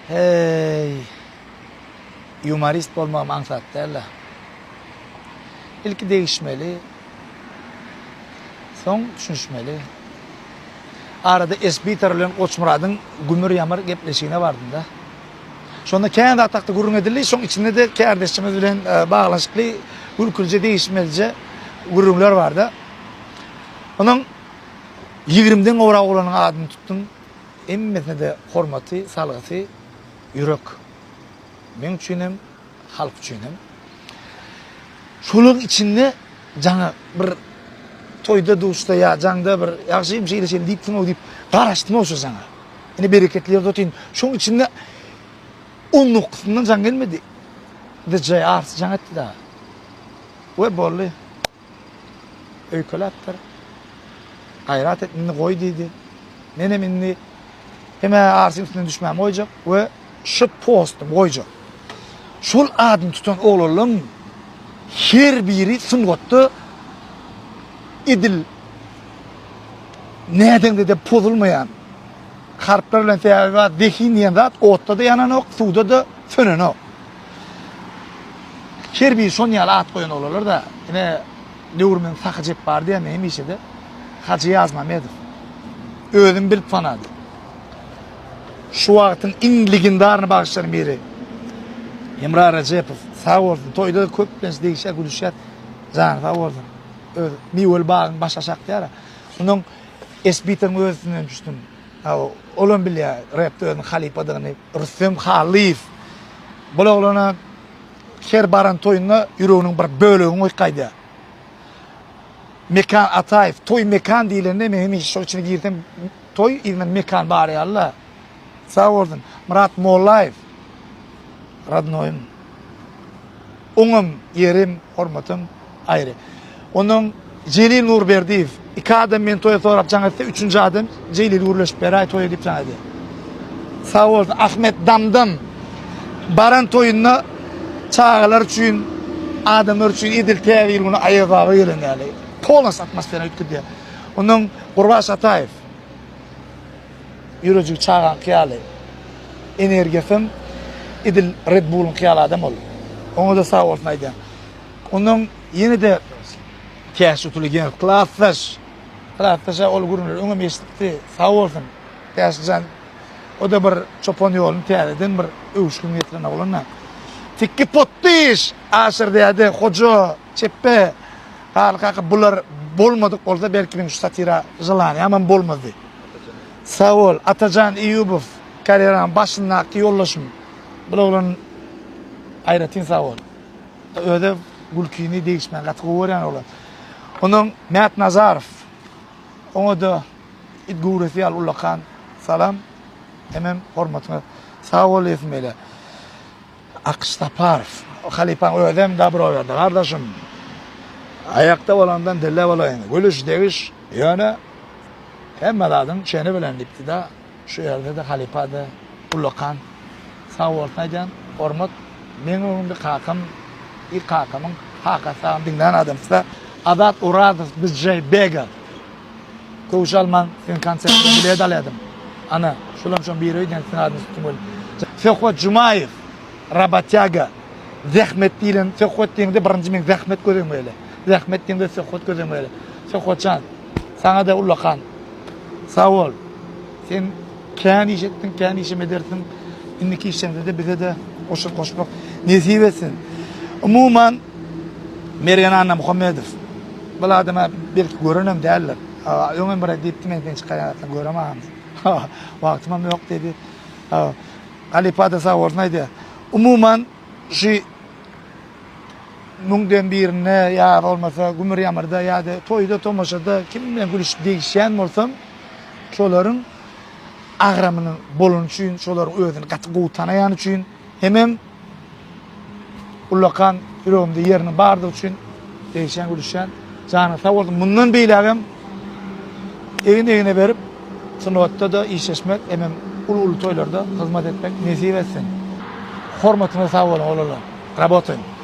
Hey, humorist bolmak maksat derler. İlki değişmeli, son düşünüşmeli. Arada SB ile Koç Murad'ın Gümür Yamır gepleşiğine vardım da. Şonda kendi atakta gurun edildi, son içinde de kardeşimiz bilen bağlaşıklı, ülkülce değişmelice gurunlar vardı. Onun 20'den ora olanın adını tuttum. Emmesine de hormatı, salgısı, yürek. Men üçünem, halk üçünem. Şolun içinde жаңа bir toyda duşta ya janda bir yaxşı bir şeyle sen deyiptin o deyip qaraştım o жаңа. Yine bereketli otin. Şonun içinde on noktasından can gelmedi. De jay arts жаңа etti da. Ve bolli. Öykülatlar. Gayrat etmini koy dedi. Menem inni hemen arsın üstüne düşmem koyacak ve şu postum koyacak. Şol adını tutan oğlum her biri sungottu idil neden de pozulmayan karplar bilen teyava dekiniyen zat otta da yanan ok, suda da sönen ok. Her biri son yala at koyan olurlar da yine Nurmen sakı cep vardı ya neyim işe de hacı yazmam edip özüm bilip fanadı. Şu vaktin in legendarını bağışlarım biri Emrah Recepov sağ olsun toyda da köplensi değişer gülüşer can sağ olsun mivel bağın başa şaktı yara onun SB'den özünden düştüm olan bile rapte özün Halipadığını Rüstem Halif bu oğlana her baran toyuna yüreğinin bir bölüğünü oykaydı Mekan Atayf toy mekan değilinde men hiç şu içine girdim toy ilmen mekan bari Allah sağ olsun Murat Mollayev Radnoyum. Oňum yerim, hormatym aýry. Onun Celil Nurberdiýew, iki adam men toýa sorap jaňatda üçüncü adam Celil Urleşip beray toýa diýip jaňady. Sağ bolsun Ahmet Damdan baran toýuna çağalar üçin, adamlar üçin edil täwirgini aýabaga ýelenýärler. Polas atmosfera ötküdi. Onun Gurbaş Atayev ýürejik çağan kyýaly. Energiýasym idil Red Bull'un kıyal adam ol. Onu da sağ olsun aydan. Onun yine de teşhütülü gen klaslaş. Klaslaşa ol gurunlar. Onu meşitti sağ olsun. Teşhücan o da bir çopon yolun teyareden bir 3 kilometrene olanna. Tikki pottiş aşır deyadi hoca çeppe halka bular bolmadık olsa belki ben şu satira jılani ama bolmadı. Sağ ol Atacan Eyyubov kariyeranın başındaki yollaşım. Bu oğlan ayratin sağ ol. Öde gülkini değişmen katkı uğrayan oğlan. Onun Mehmet Nazarov. Onu da İdguresi al-Ullakan. Salam. Hemen hormatına. Sağ ol efmeyle. Akış Taparov. Halipan ödem da bir ödem. Kardeşim. Ayakta olandan dille olayın. Gülüş değiş. Yani hemen adın çeni bilen dipti da. Şu yerde de Halipada Ullakan. Sağ olsun aydan, hormat, men onun bir kakam, ilk kakamın hakasağım dinlen adamsa, Adat Uradov bizce bega. Koğuş Alman, sen konsertini bile daladım. Ana, şulam şun bir öydен sen adını tutum öyle. Fekhat Cumayev, Rabatyaga, zahmet değilim, Fekhat deyinde birinci men zahmet göreyim öyle. Zahmet deyinde Fekhat göreyim öyle. Fekhatcan, sana da Ullakan, sağ ol. Sen kendi iş ettin, kendi işim edersin. İndiki işlemde de bize de koşmak nesip etsin. Umuman Meryem Anna Muhammedov. Bu adama belki görünem derler. Öňem bir deyipdi men çıkaýatyn göremem. Wagtym yok dedi. Halipada sağ olsun aýdy. Umuman şu müňden birine ya bolmasa Gümür Ýamyrda ýa-da toýda tomaşada kim bilen gülüşip değişen bolsam şolaryň agramyny bolun üçin, şolar özüni gaty gowtanaýan üçin, hemem Ullakan ýüregimde ýerini bardyk üçin değişen gülüşen jana sağ bolsun. Mundan beýlegem egine berip, sınawatda da işleşmek, hemem ulu toýlarda hyzmat etmek nesip etsin. Hormatyna sağ bolun oğlanlar. Rabotaň.